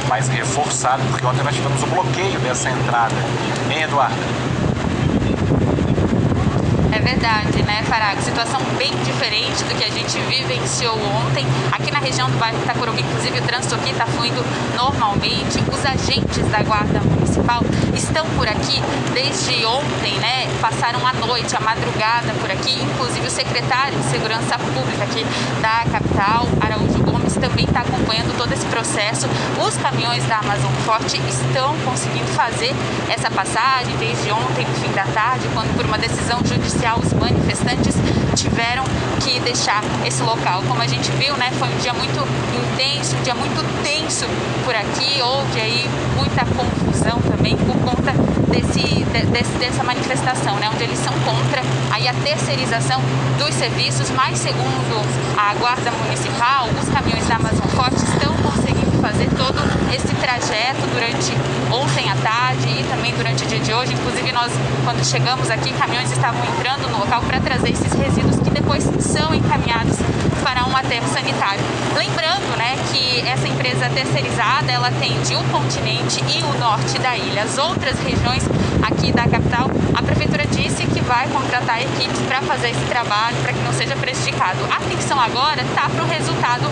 mais reforçado, porque ontem nós tivemos o bloqueio dessa entrada. Hein, Eduarda? É verdade, né, Farago? Situação bem diferente do que a gente vivenciou ontem. Aqui na região do bairro Itacurubi, inclusive, o trânsito aqui está fluindo normalmente. Os agentes da Guarda Municipal estão por aqui desde ontem, né? Passaram a noite, a madrugada por aqui. Inclusive, o secretário de Segurança Pública aqui da capital, Araújo Gomes, também está acompanhando todo esse processo. Os caminhões da Amazon Forte estão conseguindo fazer essa passagem desde ontem, no fim da tarde, quando por uma decisão judicial os manifestantes tiveram que deixar esse local. Como a gente viu, né, foi um dia muito intenso, um dia muito tenso por aqui. Houve aí muita confusão também por conta dessa manifestação, né, onde eles são contra aí a terceirização dos serviços, mas segundo a Guarda Municipal, os caminhões da Amazon Forte estão conseguindo fazer todo esse trajeto durante ontem à tarde e também durante o dia de hoje. Inclusive, nós, quando chegamos aqui, caminhões estavam entrando no local para trazer esses resíduos que depois são encaminhados para um aterro sanitário. Lembrando, né, que essa empresa terceirizada, ela atende o continente e o norte da ilha. As outras regiões aqui da capital, a prefeitura disse que vai contratar equipes para fazer esse trabalho, para que não seja prejudicado. A atenção agora está para o resultado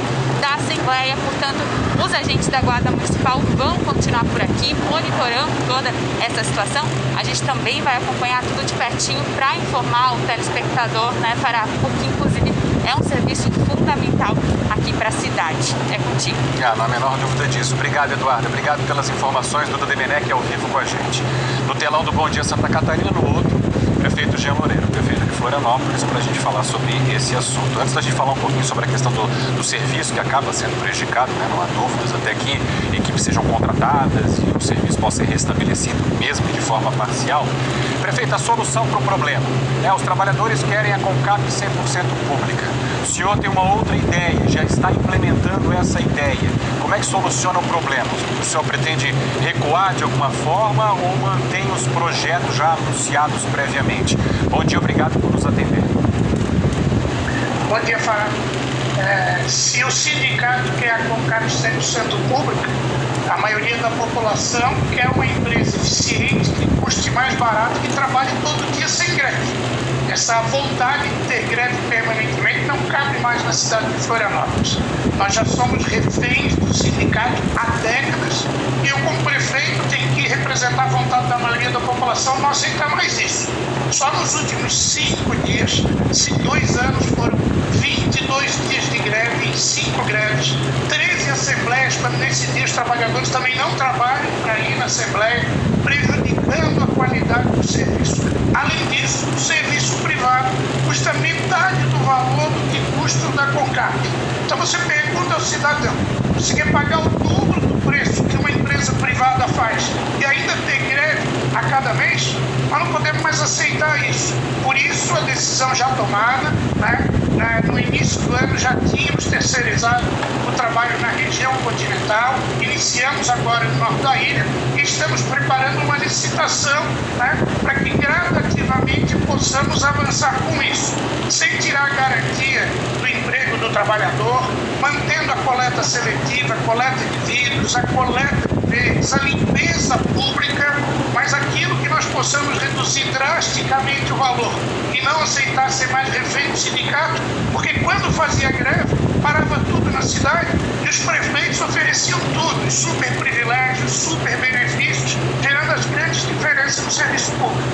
da Assembleia, portanto, os agentes da Guarda Municipal vão continuar por aqui, monitorando toda essa situação. A gente também vai acompanhar tudo de pertinho para informar o telespectador, né, Fará? Porque, inclusive, é um serviço fundamental aqui para a cidade. É contigo. Não há a menor dúvida disso. Obrigado, Eduardo. Obrigado pelas informações. Duda Demenech ao vivo com a gente. No telão do Bom Dia Santa Catarina, no outro, prefeito Jean Loureiro, prefeito de Florianópolis, para a gente falar sobre esse assunto. Antes da gente falar um pouquinho sobre a questão do serviço, que acaba sendo prejudicado, né? Não há dúvidas, até que equipes sejam contratadas e o serviço possa ser restabelecido, mesmo de forma parcial. Prefeito, a solução para o problema, né? Os trabalhadores querem a CONCAP 100% pública. O senhor tem uma outra ideia, já está implementando essa ideia. Como é que soluciona o problema? O senhor pretende recuar de alguma forma ou mantém os projetos já anunciados previamente? Bom dia, obrigado por nos atender. Bom dia, Fará. Se o sindicato quer a CONCAP 100% pública, a maioria da população quer uma empresa eficiente, que custe mais barato, que trabalhe todo dia sem greve. Essa vontade de ter greve permanentemente não cabe mais na cidade de Florianópolis. Nós já somos reféns do sindicato há décadas e eu, como prefeito, tenho que representar a vontade da maioria da população, não aceitar mais isso. Só nos últimos 5 dias, se 2 anos foram 22 dias de greve em 5 greves, 13 assembleias, quando nesse dia os trabalhadores também não trabalham para ir na assembleia, prejudicando a qualidade do serviço. Além disso, o serviço privado custa metade do valor do que custa o da CONCAP. Então você pergunta ao cidadão, você quer pagar o dobro do preço que uma empresa privada faz e ainda ter greve a cada mês? Nós não podemos mais aceitar isso. Por isso a decisão já tomada, né? No início do ano já tínhamos terceirizado o trabalho na região continental, iniciamos agora no norte da ilha e estamos preparando uma licitação, né, para que gradativamente possamos avançar com isso, sem tirar a garantia do emprego do trabalhador, mantendo a coleta seletiva, a coleta de vidros, a coleta de verdes, a limpeza pública, mas aquilo que nós possamos reduzir drasticamente o valor e não aceitar ser mais refém do sindicato, porque quando fazia greve, parava tudo na cidade e os prefeitos ofereciam tudo, super privilégios, super benefícios, gerando as grandes diferenças no serviço público.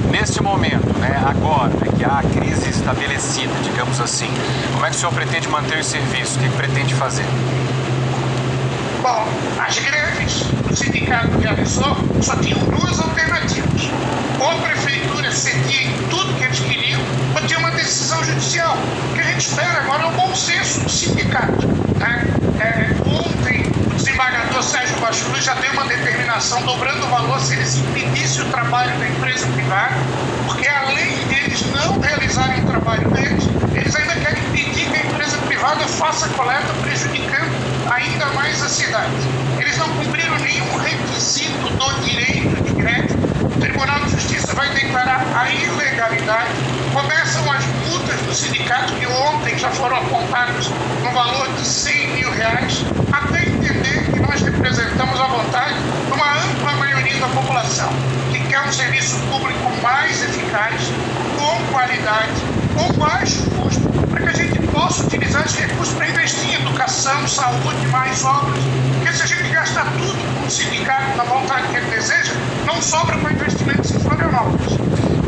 Neste momento, né, agora que há a crise estabelecida, digamos assim, como é que o senhor pretende manter o serviço? O que pretende fazer? Bom, as greves que o sindicato realizou só tinham 2 alternativas. Ou a prefeitura cedia em tudo que eles queriam, ou tinha uma decisão judicial. O que a gente espera agora é o bom senso do sindicato, né? Ontem, o desembargador Sérgio Baixo Luz já deu uma determinação dobrando o valor se eles impedissem o trabalho da empresa privada, porque além deles não realizarem o trabalho deles, eles ainda querem impedir que a empresa privada faça a coleta, prejudicando ainda mais a cidade. Eles não cumpriram nenhum requisito do direito de greve. O Tribunal de Justiça vai declarar a ilegalidade. Começam as multas do sindicato, que ontem já foram apontadas no valor de R$100 mil, até entender que nós serviço público mais eficaz, com qualidade, com baixo custo, para que a gente possa utilizar esse recurso para investir em educação, saúde, mais obras. Porque se a gente gastar tudo com o sindicato na vontade que ele deseja, não sobra para investimentos em Florianópolis.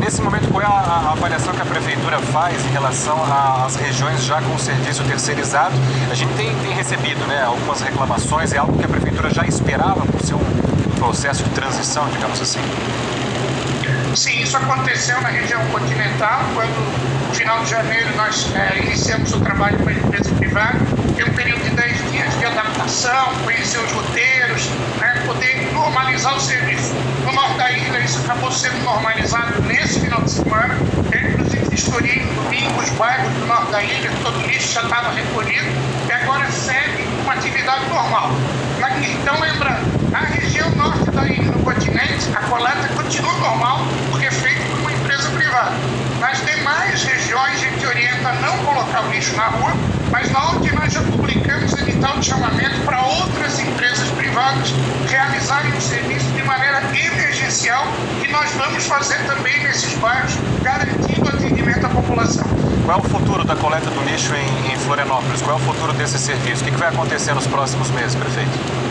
Nesse momento, qual é a avaliação que a Prefeitura faz em relação às regiões já com o serviço terceirizado? A gente tem recebido, né, algumas reclamações, é algo que a Prefeitura já esperava por ser um processo de transição, digamos assim. Sim, isso aconteceu na região continental, quando no final de janeiro nós iniciamos o trabalho com a empresa privada. Tem um período de 10 dias de adaptação, conhecer os roteiros, né, poder normalizar o serviço. No norte da ilha isso acabou sendo normalizado nesse final de semana. Eu, inclusive, vistoriei no domingo os bairros do norte da ilha, todo o lixo já estava recolhido e agora segue uma atividade normal. Então, lembrando, na região norte da ilha, no continente, a coleta continua normal, porque é feita por uma empresa privada. Nas demais regiões, a gente orienta a não colocar o lixo na rua, mas na onde nós já publicamos edital de chamamento para outras empresas privadas realizarem o serviço de maneira emergencial, e nós vamos fazer também nesses bairros, garantindo atendimento à população. Qual é o futuro da coleta do lixo em Florianópolis? Qual é o futuro desse serviço? O que vai acontecer nos próximos meses, prefeito?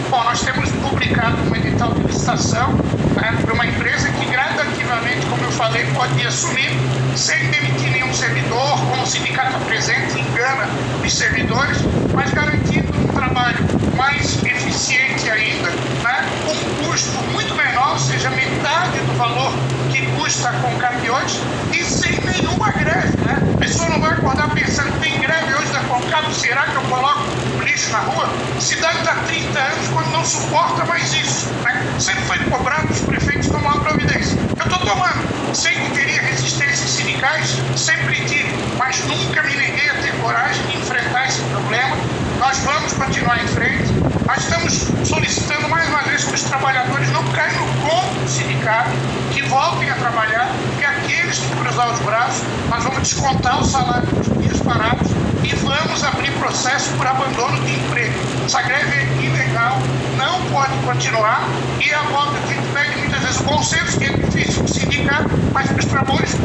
Bom, nós temos publicado um edital de licitação, né, para uma empresa que gradativamente, como eu falei, pode assumir sem demitir nenhum servidor, como o sindicato apresenta, engana os servidores, mas garantindo um trabalho mais eficiente ainda, né, com um custo muito menor, ou seja, metade do valor que custa a Concap hoje, e sem nenhuma greve. Né? A pessoa não vai acordar pensando, tem greve hoje da Concap, será que eu coloco o lixo na rua? A cidade está há 30 anos quando não suporta mais isso. Né? Sempre foi cobrado os prefeitos tomar uma providência. Eu estou tomando. Sei que teria resistências sindicais, sempre tive, mas nunca me neguei a ter coragem de enfrentar esse problema. Nós vamos continuar em frente. Nós estamos solicitando mais uma vez que os trabalhadores não caiam no conto do sindicato, que voltem a trabalhar, que aqueles que cruzar os braços, nós vamos descontar o salário dos dias parados e vamos abrir processo por abandono de emprego. Essa greve é ilegal, não pode continuar, e a volta que a gente pede muitas vezes o consenso, que é difícil do sindicato, mas para os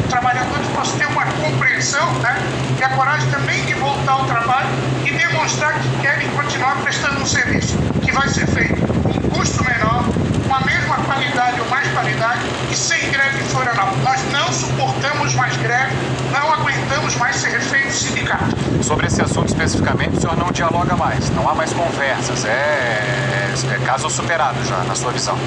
trabalhadores possam ter uma compreensão, né, e a coragem também de voltar ao trabalho e demonstrar que querem continuar prestando um serviço que vai ser feito com um custo menor, com a mesma qualidade ou mais qualidade e sem greve em Florianópolis. Nós não suportamos mais greve, não aguentamos mais ser refém do sindicato. Sobre esse assunto especificamente, o senhor não dialoga mais, não há mais conversas, é caso superado já, na sua visão?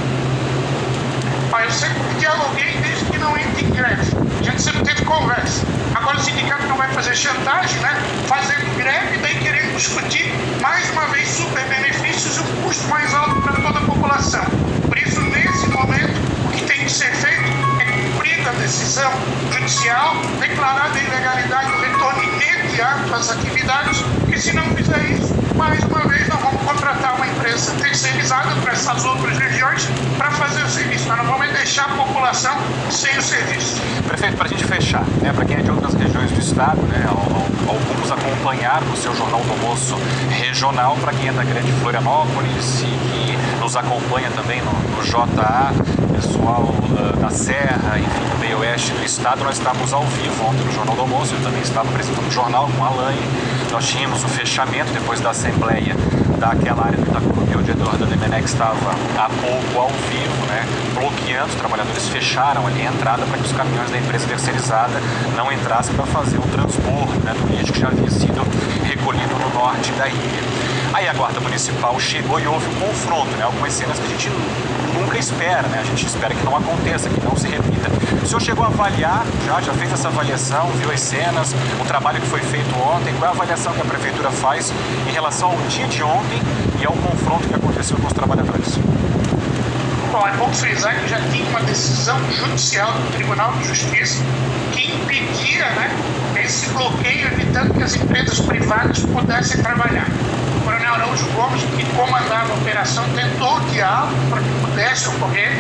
Eu sempre dialoguei desde que não entre em greve. A gente sempre teve conversa. Agora o sindicato não vai fazer chantagem, né? Fazendo greve e daí querendo discutir mais uma vez super benefícios e um custo mais alto para toda a população. Por isso, nesse momento, o que tem que ser feito é cumprir a decisão judicial, declarar a ilegalidade do retorno imediato às atividades, porque se não fizer isso, mais uma vez nós vamos contratar uma empresa terceirizada para essas outras regiões para fazer o serviço. Nós não vamos deixar a população sem o serviço. Prefeito, para a gente fechar, né, para quem é de outras regiões do estado, né, alguns acompanharam o seu Jornal do Almoço regional, para quem é da Grande Florianópolis e que nos acompanha também no JA, pessoal da Serra, enfim, do meio oeste do estado, nós estávamos ao vivo ontem no Jornal do Almoço, eu também estava apresentando o jornal com a Alain. Nós tínhamos o fechamento depois da assembleia daquela área do Itacurubi, onde Eduardo Demenec estava há pouco ao vivo, né, bloqueando, os trabalhadores fecharam ali a entrada para que os caminhões da empresa terceirizada não entrassem para fazer o transbordo, né, do lixo que já havia sido recolhido no norte da ilha. Aí a Guarda Municipal chegou e houve um confronto, né, algumas cenas que a gente nunca espera, né, a gente espera que não aconteça, que não se repita. O senhor chegou a avaliar, já fez essa avaliação, viu as cenas, o trabalho que foi feito ontem, qual é a avaliação que a Prefeitura faz em relação ao dia de ontem e ao confronto que aconteceu com os trabalhadores? Bom, é bom frisar que já tinha uma decisão judicial do Tribunal de Justiça que impedia, né, esse bloqueio, evitando que as empresas privadas pudessem trabalhar. O Coronel Araújo Gomes, que comandava a operação, tentou o diálogo para que pudesse ocorrer.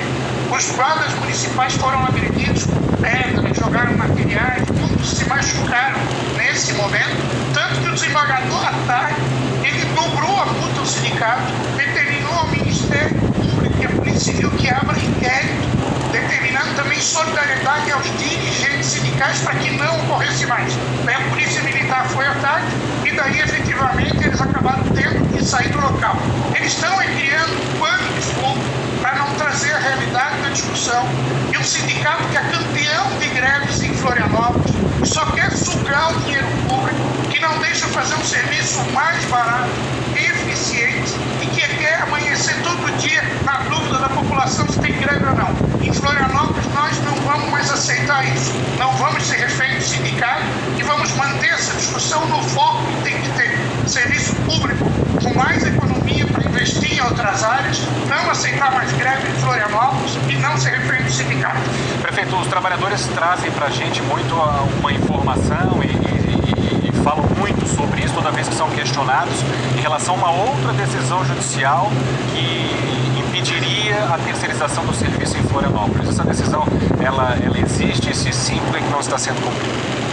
Os guardas municipais foram agredidos com pedras, jogaram materiais, muitos se machucaram nesse momento, tanto que o desembargador, à tarde, ele dobrou a multa ao sindicato, determinou ao Ministério Público e à Polícia Civil que abra inquérito determinando também solidariedade aos dirigentes sindicais para que não ocorresse mais. Daí a Polícia Militar foi à tarde e daí efetivamente eles acabaram tendo que sair do local. Eles estão criando um pano de fundo para não trazer a realidade da discussão. E um sindicato que é campeão de greves em Florianópolis, que só quer sugar o dinheiro público, que não deixa fazer um serviço mais barato, eficiente e que quer amanhecer todo dia na dúvida da população se tem greve ou não. Em Florianópolis nós não vamos mais aceitar isso. Não vamos ser refém do sindicato e vamos manter essa discussão no foco que tem que ter. Serviço público com mais economia para investir em outras áreas, não aceitar mais greve em Florianópolis e não ser refém do sindicato. Prefeito, os trabalhadores trazem para a gente muito uma informação e falam muito sobre isso toda vez que são questionados em relação a uma outra decisão judicial que impediria a terceirização do serviço em Florianópolis. Essa decisão, ela existe e se sim, por que não está sendo cumprida?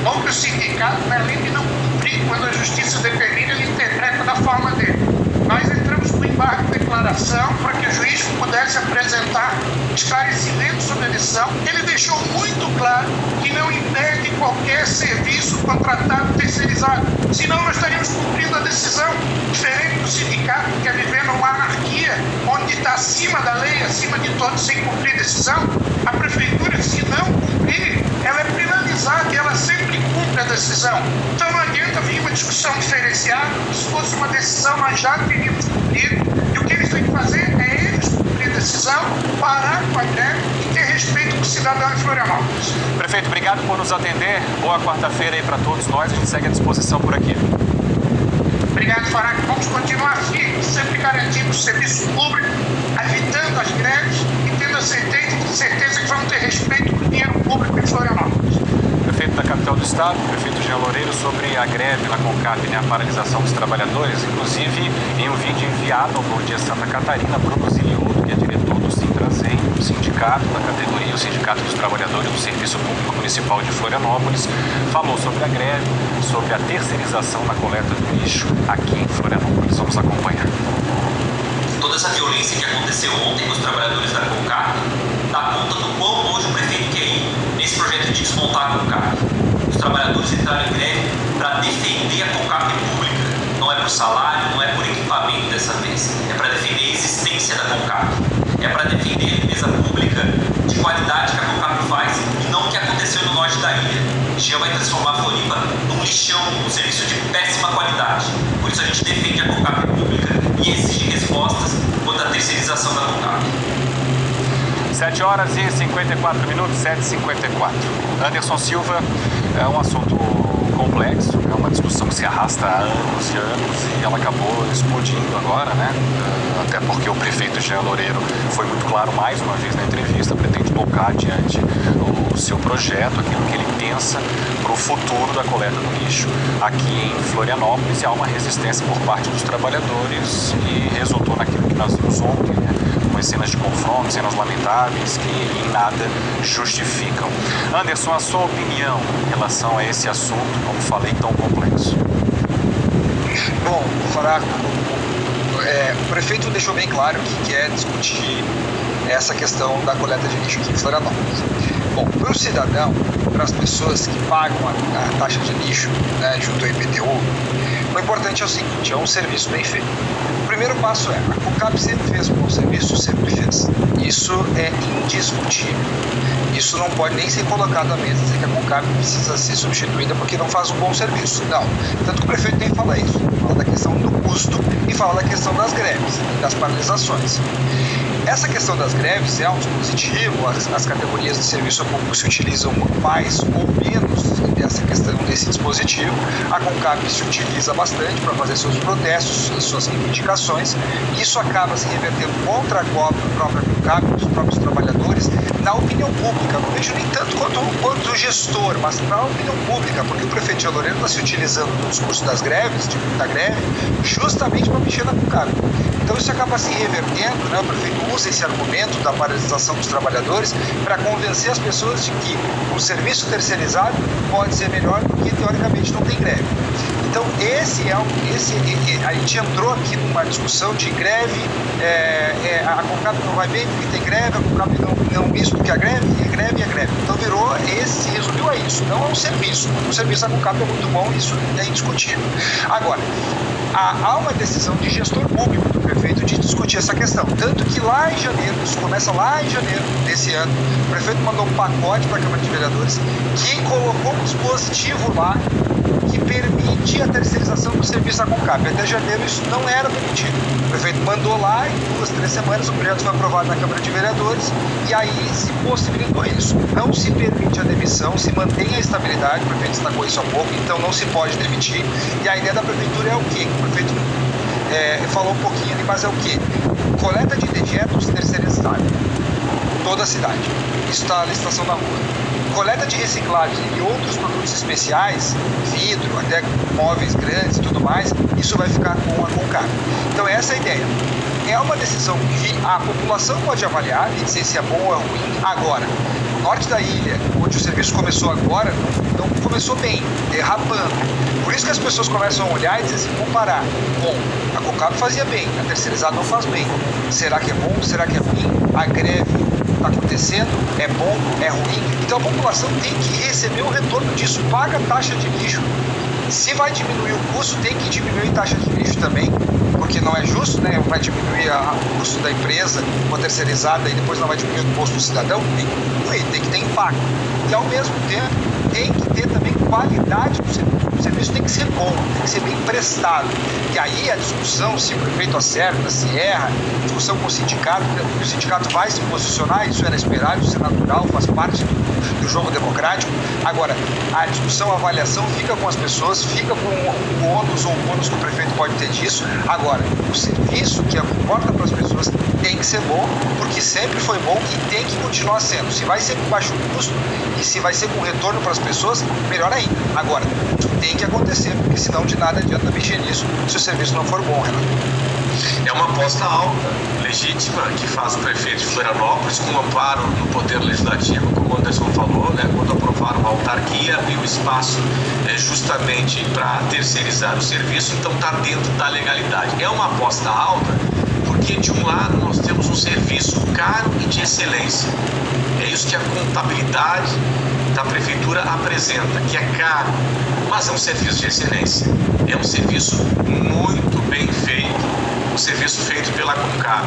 Ou que o sindicato, além de não cumprir quando a justiça determina, ele interpreta da forma dele. Nós entramos com embargo de declaração para que o juiz pudesse apresentar esclarecimento sobre a decisão. Ele deixou muito claro que não impede qualquer serviço contratado terceirizado, senão nós estaríamos cumprindo a decisão. Diferente do sindicato, que quer viver numa anarquia, onde está acima da lei, acima de todos, sem cumprir decisão, a prefeitura, se não cumprir, ela é penalizada e ela sempre cumpre a decisão. Então não adianta vir uma discussão diferenciada, se fosse uma decisão nós já teríamos cumprido, e o que eles têm que fazer é eles cumprir a decisão, parar com a greve e ter respeito com o cidadão em Florianópolis. Prefeito, obrigado por nos atender, boa quarta-feira aí para todos nós, a gente segue à disposição por aqui. Obrigado, Farac. Vamos continuar firmes, sempre garantindo o serviço público, evitando as greves e tendo a certeza que vamos ter respeito por dinheiro público em Florianópolis. Prefeito da capital do estado, prefeito Jean Loureiro, sobre a greve na CONCAP, a paralisação dos trabalhadores, inclusive em um vídeo enviado ao Bom Dia Santa Catarina, Bruno Zilioto, que é diretor do Sintrazem, o sindicato da categoria, o Sindicato dos Trabalhadores do Serviço Público Municipal de Florianópolis, falou sobre a greve, sobre a terceirização na coleta do lixo aqui em Florianópolis. Vamos acompanhar. Toda essa violência que aconteceu ontem com os trabalhadores da CONCAP dá conta do quão longe o prefeito quer ir nesse projeto de desmontar a CONCAP. Os trabalhadores entraram em greve para defender a CONCAP pública. Não é por salário, não é por equipamento dessa vez. É para defender a existência da CONCAP. É para defender a empresa pública de qualidade que a CONCAP faz e não o que aconteceu no norte da ilha. Jean vai transformar a Floripa num lixão, um serviço de péssima qualidade. Por isso a gente defende a CONCAP pública e exige respostas quanto à terceirização da CONCAP. 7 horas e 54 minutos, 7h54. Anderson Silva, é um assunto complexo, é uma discussão que se arrasta há anos e anos e ela acabou explodindo agora, né? Até porque o prefeito Jean Loureiro foi muito claro mais uma vez na entrevista, pretende colocar adiante o seu projeto, aquilo que ele pensa para o futuro da coleta do lixo aqui em Florianópolis, e há uma resistência por parte dos trabalhadores e resultou naquilo que nós vimos ontem, né? Umas cenas de confronto, cenas lamentáveis que em nada justificam. Anderson, a sua opinião em relação a esse assunto, como falei, tão complexo? Bom, Faraco, o prefeito deixou bem claro que quer discutir essa questão da coleta de lixo aqui em Florianópolis. Bom, para o cidadão, para as pessoas que pagam a taxa de lixo, né, junto ao IPTU, o importante é o seguinte, é um serviço bem feito. O primeiro passo é, a CONCAP sempre fez um bom serviço, sempre fez. Isso é indiscutível. Isso não pode nem ser colocado à mesa, dizer que a CONCAP precisa ser substituída porque não faz um bom serviço. Não. Tanto que o prefeito nem fala isso. Fala da questão do custo e fala da questão das greves, das paralisações. Essa questão das greves é um dispositivo, as categorias de serviço público se utilizam mais ou menos dessa questão desse dispositivo. A CONCAP se utiliza bastante para fazer seus protestos, suas reivindicações. Isso acaba se revertendo contra a própria CONCAP, os próprios trabalhadores, na opinião pública. Não vejo nem tanto quanto o gestor, mas na opinião pública, porque o prefeito Jean Loureiro está se utilizando no discurso das greves, da greve, justamente para mexer na CONCAP. Então isso acaba se revertendo, né? O prefeito usa esse argumento da paralisação dos trabalhadores para convencer as pessoas de que o serviço terceirizado pode ser melhor porque teoricamente não tem greve. Então Então, a gente entrou aqui numa discussão de greve, a CONCAP não vai bem porque tem greve, a CONCAP não isso porque a greve. Então se resumiu a isso, não é um serviço. O serviço da CONCAP é muito bom, isso é indiscutível. Agora, há uma decisão de gestor público do prefeito de discutir essa questão, tanto que lá em janeiro, isso começa lá em janeiro desse ano, o prefeito mandou um pacote para a Câmara de Vereadores que colocou um dispositivo lá que permite a terceirização do serviço da CONCAP. Até janeiro isso não era permitido. O prefeito mandou lá, em 2-3 semanas o projeto foi aprovado na Câmara de Vereadores e aí se possibilitou isso. Não se permite a demissão, se mantém a estabilidade, o prefeito destacou isso há pouco, então não se pode demitir. E a ideia da prefeitura é o quê? O prefeito falou um pouquinho ali, mas é o quê? Coleta de dejetos terceirizada. Toda a cidade. Isso está a licitação na rua. Coleta de reciclagem e outros produtos especiais, vidro, até móveis grandes e tudo mais, isso vai ficar com a CONCAP. Então essa é a ideia. É uma decisão que a população pode avaliar e dizer se é bom ou é ruim. Agora, no norte da ilha, onde o serviço começou agora, não começou bem, derrapando. Por isso que as pessoas começam a olhar e dizer assim, comparar. Bom, a CONCAP fazia bem, a terceirizada não faz bem. Será que é bom? Será que é ruim? A greve está acontecendo? É bom? É ruim? Então a população tem que receber o retorno disso. Paga taxa de lixo. Se vai diminuir o custo, tem que diminuir a taxa de lixo também, porque não é justo, né? Vai diminuir o custo da empresa, uma terceirizada, e depois não vai diminuir o custo do cidadão. Tem que diminuir, tem que ter impacto. E ao mesmo tempo, tem que ter também qualidade do serviço. O serviço tem que ser bom, tem que ser bem prestado. E aí a discussão, se o prefeito acerta, se erra, discussão com o sindicato vai se posicionar, isso era esperado, isso é natural, faz parte do jogo democrático. Agora, a discussão, a avaliação fica com as pessoas, fica com o ônus ou o bônus que o prefeito pode ter disso. Agora, o serviço que importa para as pessoas tem que ser bom, porque sempre foi bom e tem que continuar sendo. Se vai ser com baixo custo e se vai ser com retorno para as pessoas, melhor ainda. Agora, tem que acontecer, porque senão de nada adianta mexer nisso se o serviço não for bom, Renato. É uma aposta alta, legítima, que faz o prefeito de Florianópolis com amparo no Poder Legislativo, como o Anderson falou, né, quando aprovaram a autarquia, abriu espaço justamente para terceirizar o serviço, então está dentro da legalidade. É uma aposta alta porque, de um lado, nós temos um serviço caro e de excelência. É isso que a contabilidade da prefeitura apresenta, que é caro, mas é um serviço de excelência. É um serviço muito bem feito, um serviço feito pela CONCAP.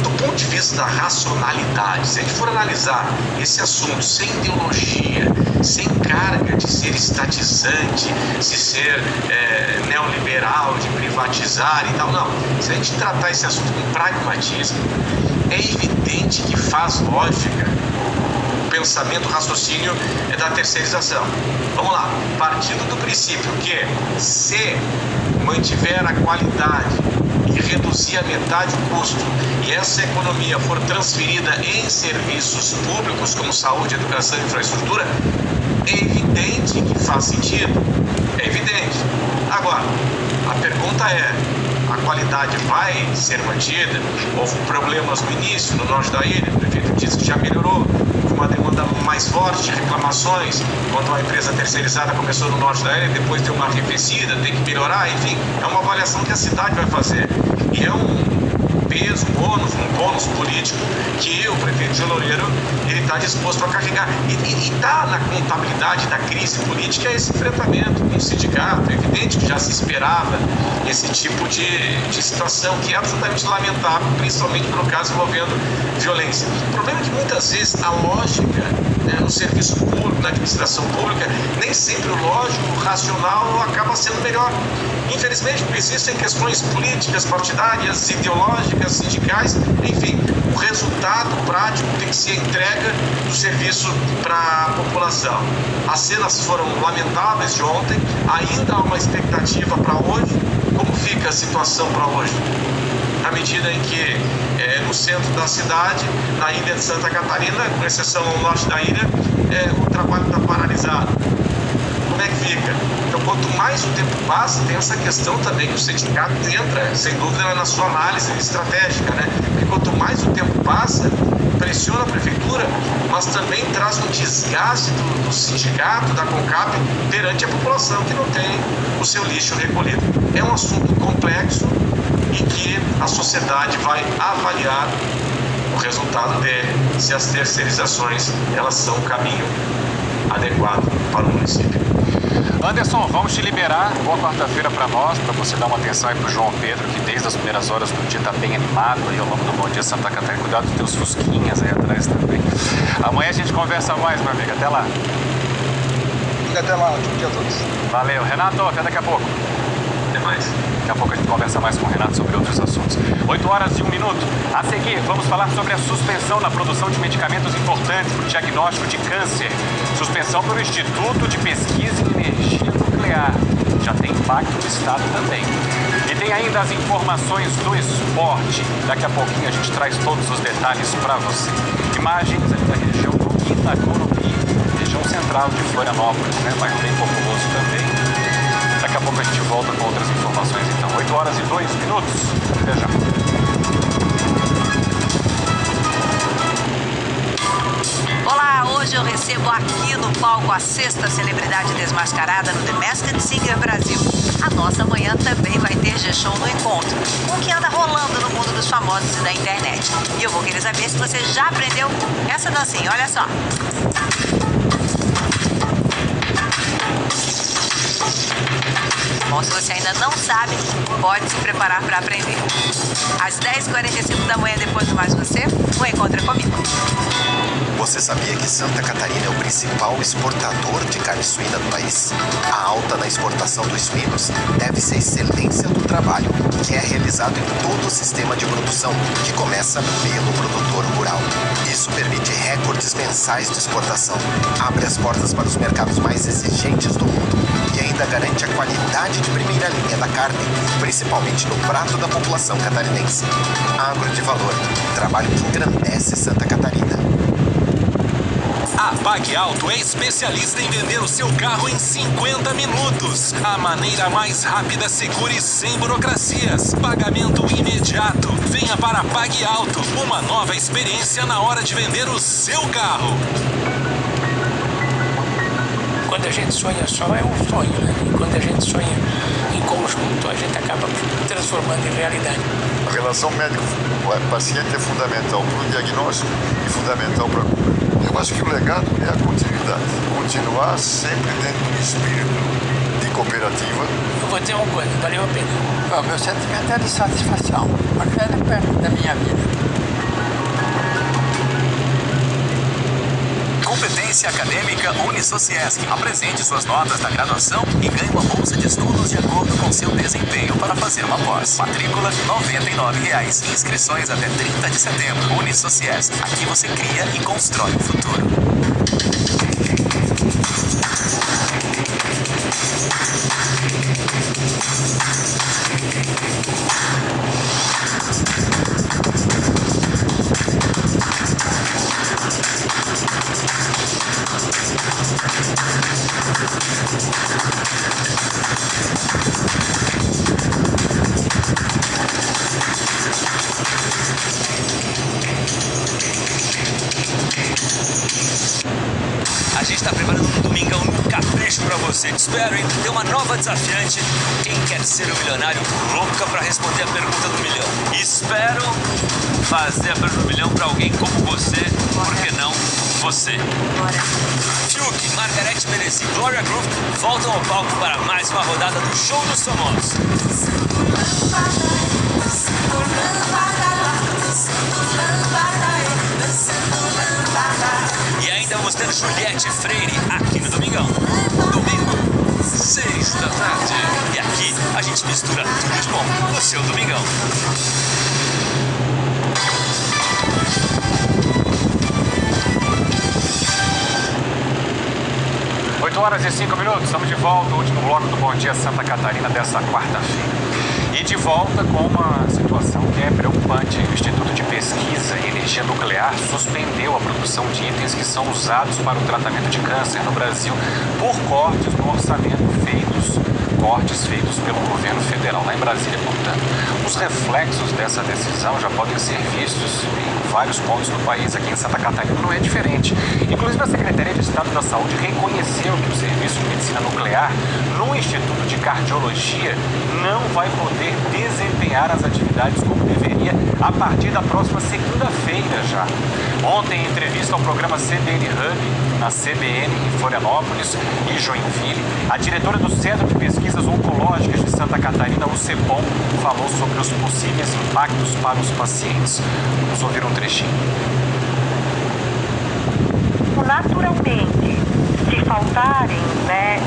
Do ponto de vista da racionalidade, se a gente for analisar esse assunto sem ideologia, sem carga de ser estatizante, de ser neoliberal, de privatizar e tal, não. Se a gente tratar esse assunto com pragmatismo, é evidente que faz lógica o pensamento, o raciocínio da terceirização. Vamos lá, partindo do princípio que se mantiver a qualidade e reduzir a metade o custo e essa economia for transferida em serviços públicos como saúde, educação e infraestrutura, é evidente que faz sentido, é evidente. Agora, a pergunta é, a qualidade vai ser mantida? Houve problemas no início, no norte da ilha, o prefeito disse que já melhorou, uma demanda mais forte de reclamações, quando a empresa terceirizada começou no norte da ilha, depois deu uma arrefecida, tem que melhorar, enfim, é uma avaliação que a cidade vai fazer. E é um peso, um bônus político que o prefeito de Loureiro ele está disposto a carregar. E está na contabilidade da crise política esse enfrentamento com o sindicato. É evidente que já se esperava esse tipo de situação que é absolutamente lamentável, principalmente no caso envolvendo violência. O problema é que muitas vezes a lógica no serviço público, na administração pública, nem sempre o lógico, o racional acaba sendo melhor. Infelizmente, existem questões políticas, partidárias, ideológicas, sindicais, enfim, o resultado prático tem que ser a entrega do serviço para a população. As cenas foram lamentáveis de ontem, ainda há uma expectativa para hoje. Como fica a situação para hoje? À medida em que no centro da cidade, na ilha de Santa Catarina, com exceção ao norte da ilha, o trabalho está paralisado. Como é que fica? Então, quanto mais o tempo passa, tem essa questão também que o sindicato entra, sem dúvida, na sua análise estratégica, né? Porque quanto mais o tempo passa, pressiona a prefeitura, mas também traz um desgaste do sindicato, da CONCAP, perante a população que não tem o seu lixo recolhido. É um assunto complexo e que a sociedade vai avaliar o resultado dele, se as terceirizações elas são o caminho adequado para o município. Anderson, vamos te liberar. Boa quarta-feira para nós, para você dar uma atenção aí pro João Pedro, que desde as primeiras horas do dia está bem animado aí ao longo do Bom Dia Santa Catarina. Cuidado dos teus fusquinhas aí atrás também. Amanhã a gente conversa mais, meu amigo. Até lá. Até lá, bom dia a todos. Valeu. Renato, até daqui a pouco. Até mais. Daqui a pouco a gente conversa mais com o Renato sobre outros assuntos. 8 horas e 1 minuto. A seguir, vamos falar sobre a suspensão na produção de medicamentos importantes para o diagnóstico de câncer. Suspensão pelo Instituto de Pesquisa em Energia Nuclear. Já tem impacto no Estado também. E tem ainda as informações do esporte. Daqui a pouquinho a gente traz todos os detalhes para você. Imagens ali da região do Itacorubi, região central de Florianópolis, né? Mas bem populoso também. Daqui a pouco a gente volta com outras informações, então. 8 horas e 2 minutos. Até já. Olá, hoje eu recebo aqui no palco a 6ª celebridade desmascarada no The Masked Singer Brasil. A nossa manhã também vai ter G-Show no Encontro, o que anda rolando no mundo dos famosos e da internet. E eu vou querer saber se você já aprendeu essa dancinha, olha só. Bom, se você ainda não sabe, pode se preparar para aprender. Às 10h45 da manhã, depois do Mais Você, o Encontro é comigo. Você sabia que Santa Catarina é o principal exportador de carne suína do país? A alta na exportação dos suínos deve-se à excelência do trabalho que é realizado em todo o sistema de produção, que começa pelo produtor rural. Isso permite recordes mensais de exportação, abre as portas para os mercados mais exigentes do mundo e ainda garante a qualidade de primeira linha da carne, principalmente no prato da população catarinense. Agro de valor, trabalho que engrandece Santa Catarina. A PagAuto é especialista em vender o seu carro em 50 minutos. A maneira mais rápida, segura e sem burocracias. Pagamento imediato. Venha para a PagAuto, uma nova experiência na hora de vender o seu carro. Quando a gente sonha só é um sonho, né? E quando a gente sonha em conjunto, a gente acaba transformando em realidade. A relação médico-paciente é fundamental para o diagnóstico e fundamental para a cura. Eu acho que o legado é a continuidade. Continuar sempre dentro de um espírito de cooperativa. Eu vou dizer uma coisa, valeu a pena. O meu sentimento é de satisfação, porque era perto da minha vida. Competência Acadêmica Unisociesc. Apresente suas notas da graduação e ganhe uma bolsa de estudos de acordo com seu desempenho para fazer uma pós. Matrícula R$ 99,00. Inscrições até 30 de setembro. Unisociesc. Aqui você cria e constrói o futuro. A gente está preparando um domingão no capricho para você. Espero, hein? Tem uma nova desafiante. Quem quer ser o milionário louca para responder a pergunta do milhão? Espero fazer a pergunta do milhão para alguém como você. Por que não você? Bora. Fiuk, Margareth Menezes e Gloria Groove voltam ao palco para mais uma rodada do Show dos Famosos. E ainda vamos ter Juliette Freire aqui no Domingão. Domingo, 6 da tarde. E aqui a gente mistura tudo de bom no seu Domingão. Horas e 5 minutos, estamos de volta, o último bloco do Bom Dia Santa Catarina dessa quarta-feira. E de volta com uma situação que é preocupante. O Instituto de Pesquisa em Energia Nuclear suspendeu a produção de itens que são usados para o tratamento de câncer no Brasil por cortes no orçamento feitos cortes feitos pelo governo federal, lá em Brasília, portanto. Os reflexos dessa decisão já podem ser vistos em vários pontos do país. Aqui em Santa Catarina não é diferente. Inclusive, a Secretaria de Estado da Saúde reconheceu que o Serviço de Medicina Nuclear no Instituto de Cardiologia não vai poder desempenhar as atividades como deveria a partir da próxima segunda-feira já. Ontem, em entrevista ao programa CBN Hub, na CBN em Florianópolis e Joinville, a diretora do Centro de Pesquisas Oncológicas de Santa Catarina, o CEPOM, falou sobre os possíveis impactos para os pacientes. Vamos ouvir um trechinho. Naturalmente, se faltarem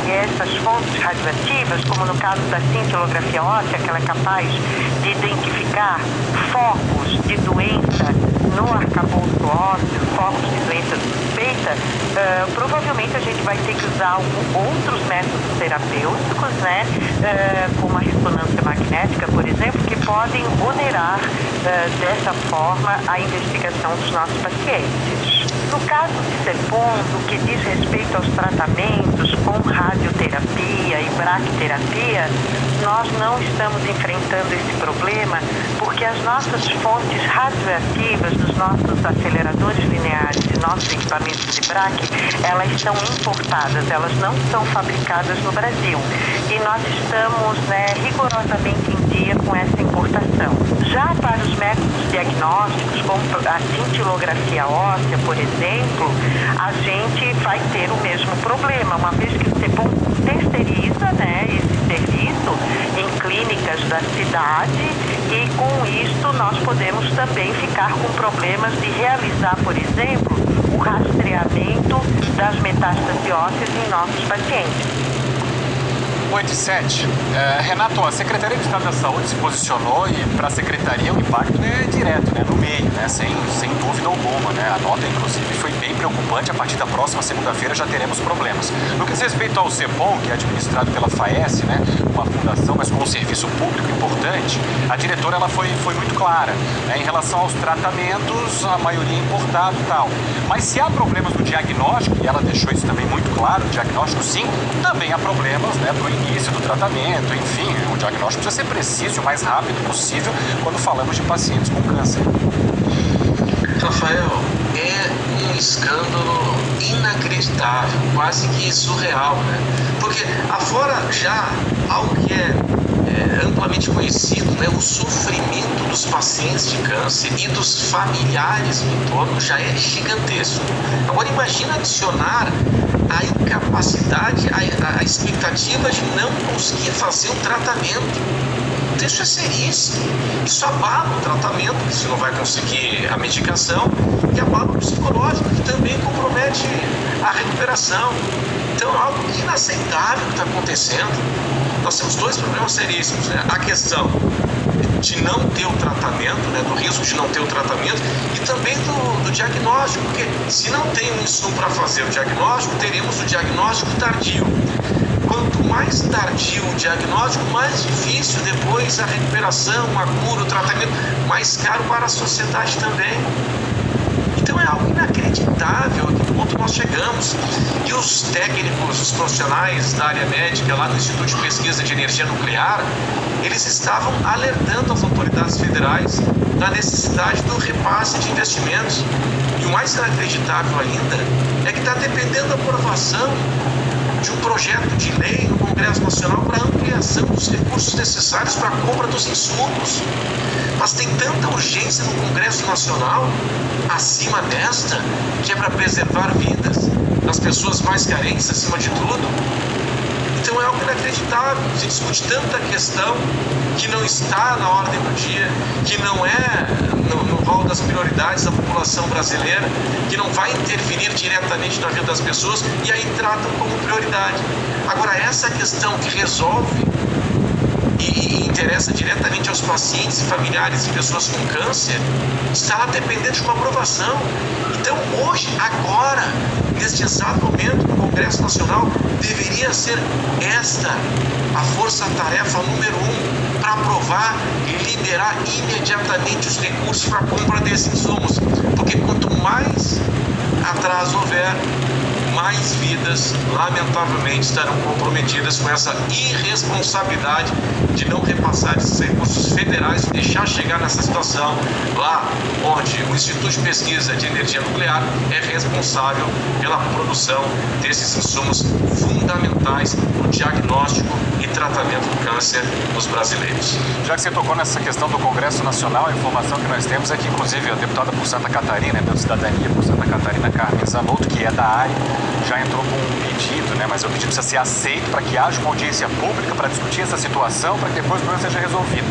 essas fontes radioativas, como no caso da cintilografia óssea, que ela é capaz de identificar focos de doença no arcabouço ósseo, focos de doença suspeita, provavelmente a gente vai ter que usar outros métodos terapêuticos, como a ressonância magnética, por exemplo, que podem onerar dessa forma a investigação dos nossos pacientes. No caso de CEPOM, no que diz respeito aos tratamentos com radioterapia e braquiterapia, nós não estamos enfrentando esse problema porque as nossas fontes radioativas dos nossos aceleradores lineares e nossos equipamentos de braque, elas são importadas, elas não são fabricadas no Brasil. E nós estamos rigorosamente em dia com essa importação. Já para os métodos diagnósticos, como a cintilografia óssea, por exemplo, a gente vai ter o mesmo problema, uma vez que o CEPOM terceiriza esse serviço em clínicas da cidade e com isto nós podemos também ficar com problemas de realizar, por exemplo, o rastreamento das metástases ósseas em nossos pacientes. 8:07. Renato, a Secretaria de Estado da Saúde se posicionou e para a Secretaria o impacto é direto, no meio, sem dúvida alguma. A nota, inclusive, foi bem preocupante. A partir da próxima segunda-feira já teremos problemas. No que diz respeito ao CEPOM, que é administrado pela FAES, uma fundação, mas com um serviço público importante, a diretora ela foi muito clara. Em relação aos tratamentos, a maioria é importado e tal. Mas se há problemas no diagnóstico, e ela deixou isso também muito claro, o diagnóstico sim, também há problemas do início do tratamento, enfim, o diagnóstico precisa ser preciso o mais rápido possível quando falamos de pacientes com câncer. Rafael, é um escândalo inacreditável, quase que surreal, Porque afora já algo que é amplamente conhecido, o sofrimento dos pacientes de câncer e dos familiares no entorno já é gigantesco. Agora imagina adicionar a incapacidade, a expectativa de não conseguir fazer um tratamento. Isso é seríssimo. Isso abala o tratamento, que você não vai conseguir a medicação, e abala o psicológico, que também compromete a recuperação. Então é algo inaceitável que está acontecendo. Nós temos dois problemas seríssimos, A questão de não ter o tratamento, do risco de não ter o tratamento, e também do diagnóstico, porque se não tem um insumo para fazer o diagnóstico, teremos o diagnóstico tardio. Quanto mais tardio o diagnóstico, mais difícil depois a recuperação, a cura, o tratamento, mais caro para a sociedade também. Então é algo inacreditável a que ponto nós chegamos. E os técnicos, os profissionais da área médica lá no Instituto de Pesquisa de Energia Nuclear, eles estavam alertando as autoridades federais da necessidade do repasse de investimentos. E o mais inacreditável ainda é que está dependendo da aprovação de um projeto de lei no Congresso Nacional para ampliação dos recursos necessários para a compra dos insumos. Mas tem tanta urgência no Congresso Nacional, acima desta, que é para preservar vidas das pessoas mais carentes, acima de tudo. Então é algo inacreditável. Se discute tanta questão que não está na ordem do dia, que não é no rol das prioridades da população brasileira, que não vai interferir diretamente na vida das pessoas, e aí tratam como prioridade. Agora, essa questão que resolve e interessa diretamente aos pacientes e familiares de pessoas com câncer, está lá dependendo de uma aprovação. Então, hoje, agora, neste exato momento, no Congresso Nacional, deveria ser esta a força-tarefa número 1 para aprovar e liberar imediatamente os recursos para a compra desses insumos. Porque quanto mais atraso houver, mais vidas, lamentavelmente, estarão comprometidas com essa irresponsabilidade de não repassar esses recursos federais, deixar chegar nessa situação lá onde o Instituto de Pesquisa de Energia Nuclear é responsável pela produção desses insumos fundamentais no diagnóstico e tratamento do câncer nos brasileiros. Já que você tocou nessa questão do Congresso Nacional, a informação que nós temos é que, inclusive, a deputada por Santa Catarina, da Cidadania por Santa Catarina, Carmen Zanotto, que é da área, já entrou com um pedido, né? Mas o pedido precisa ser aceito para que haja uma audiência pública para discutir essa situação, para que depois o problema seja resolvido.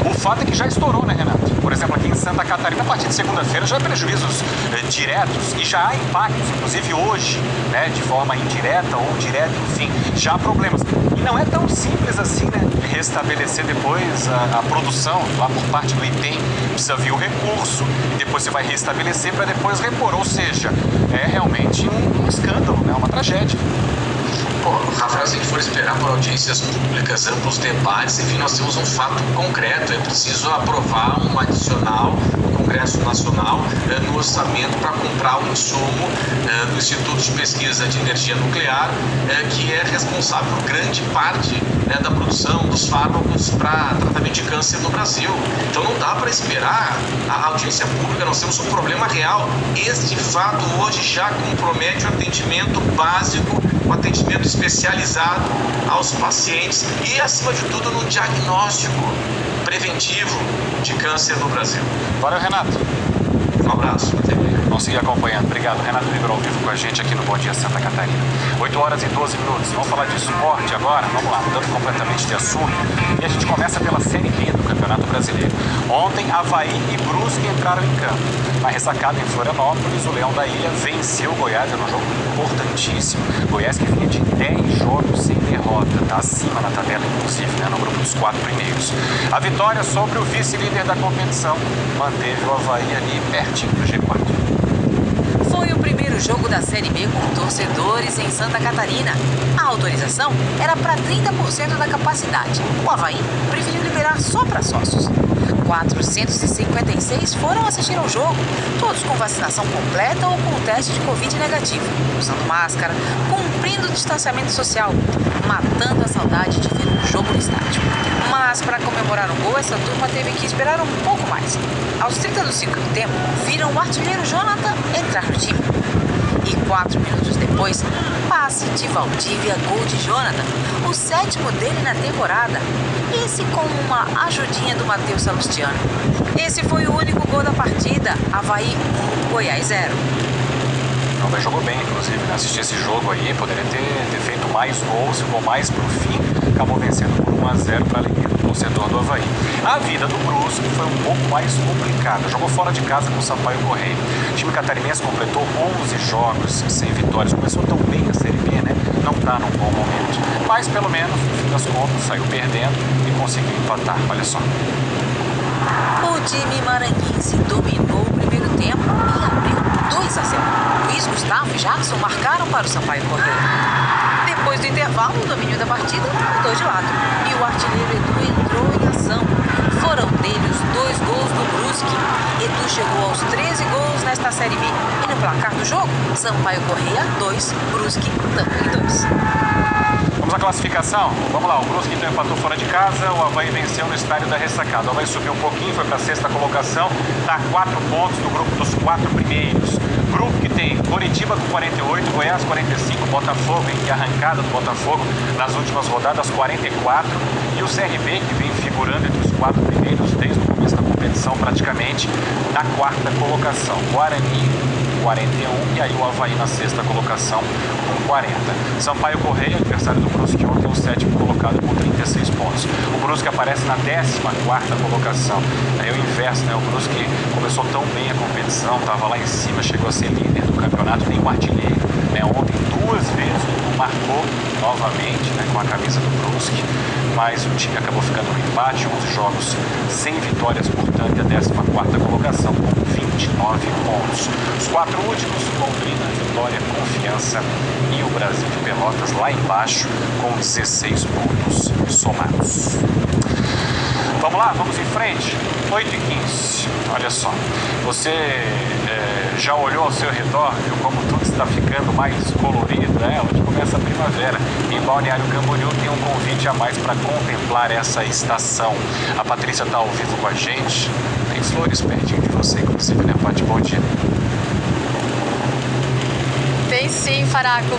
O fato é que já estourou, né, Renato? Por exemplo, aqui em Santa Catarina, a partir de segunda-feira, já há prejuízos diretos e já há impactos, inclusive hoje, né, de forma indireta ou direta, enfim, já há problemas. E não é tão simples assim, né, restabelecer depois a produção lá por parte do IPEM. Precisa vir o recurso e depois você vai restabelecer para depois repor. Ou seja, é realmente um escândalo, né, uma tragédia. Rafael, se a gente for esperar por audiências públicas, amplos debates, enfim, nós temos um fato concreto. É preciso aprovar um adicional no Congresso Nacional no orçamento para comprar um insumo do Instituto de Pesquisa de Energia Nuclear, que é responsável por grande parte da produção dos fármacos para tratamento de câncer no Brasil. Então não dá para esperar a audiência pública, nós temos um problema real. Este fato hoje já compromete o atendimento básico, o atendimento especializado aos pacientes e, acima de tudo, no diagnóstico preventivo de câncer no Brasil. Valeu, Renato. Um abraço. Vamos seguir acompanhando. Obrigado. Renato Ribeiro ao vivo com a gente aqui no Bom Dia Santa Catarina. 8 horas e 12 minutos. Vamos falar de esporte agora? Vamos lá, mudando completamente de assunto. E a gente começa pela Série B do Campeonato Brasileiro. Ontem, Avaí e Brusque entraram em campo. Na ressacada em Florianópolis, o Leão da Ilha venceu o Goiás num jogo importantíssimo. Goiás que vinha de 10 jogos sem derrota, está acima na tabela, inclusive, né, no grupo dos 4 primeiros. A vitória sobre o vice-líder da competição manteve o Avaí ali pertinho do G4. Foi o primeiro jogo da Série B com torcedores em Santa Catarina. A autorização era para 30% da capacidade. O Avaí preferiu liberar só para sócios. 456 foram assistir ao jogo, todos com vacinação completa ou com teste de Covid negativo, usando máscara, cumprindo o distanciamento social, matando a saudade de ver um jogo no estádio. Mas para comemorar o gol, essa turma teve que esperar um pouco mais. Aos 30 do segundo tempo, viram o artilheiro Jonathan entrar no time. E 4 minutos depois, passe de Valdívia, gol de Jonathan, o 7º dele na temporada. Esse com uma ajudinha do Matheus Salustiano. Esse foi o único gol da partida. Avaí 1, Goiás 0. O Avaí jogou bem, inclusive, né? Assistir esse jogo aí, poderia ter feito mais gols, ficou mais pro fim, acabou vencendo por 1-0 para a alegria do torcedor do Avaí. A vida do Brusque foi um pouco mais complicada. Jogou fora de casa com o Sampaio Correia. O time catarinense completou 11 jogos sem vitórias. Começou tão bem a Série B, né? Não tá num bom momento. Mas, pelo menos, no fim das contas, saiu perdendo e conseguiu empatar. Olha só. O time maranhense dominou o primeiro tempo e abriu 2-0. Luiz Gustavo e Jackson marcaram para o Sampaio Correia. Depois do intervalo, o domínio da partida mudou de lado e o artilheiro Edu entrou em ação. Foram dele os 2 gols do Brusque. Edu chegou aos 13 gols nesta Série B. E no placar do jogo, Sampaio Correia 2, Brusque também 2. Vamos à classificação? Vamos lá, o Brusque então empatou fora de casa, o Avaí venceu no estádio da ressacada. O Avaí subiu um pouquinho, foi para a 6ª colocação, está a 4 pontos do grupo dos 4 primeiros. Grupo que tem Coritiba com 48, Goiás 45, Botafogo, que arrancada do Botafogo nas últimas rodadas, 44, e o CRB, que vem figurando entre os 4 primeiros desde o começo da competição, praticamente na 4ª colocação. Guarani 41 e aí o Avaí na 6ª colocação com 40. Sampaio Correia, adversário do Brusque ontem, é o 7º colocado com 36 pontos. O Brusque aparece na 14ª colocação. Aí é o inverso, né? O Brusque começou tão bem a competição, estava lá em cima, chegou a ser líder do campeonato, tem um artilheiro, né? Ontem 2 vezes marcou novamente, né, com a camisa do Brusque, mas o time acabou ficando no empate, 11 jogos sem vitórias, portanto, e a 14ª colocação com 29 pontos. Os 4 últimos, Londrina, Vitória, Confiança e o Brasil de Pelotas lá embaixo com 16 pontos somados. Vamos lá, vamos em frente. 8h15. Olha só, você já olhou ao seu redor, viu como tudo está ficando mais colorido, né? Onde começa a primavera. Em Balneário Camboriú tem um convite a mais para contemplar essa estação. A Patrícia está ao vivo com a gente. Tem flores pertinho de você, inclusive, né, Paty? Bom dia. Tem sim, Faraco.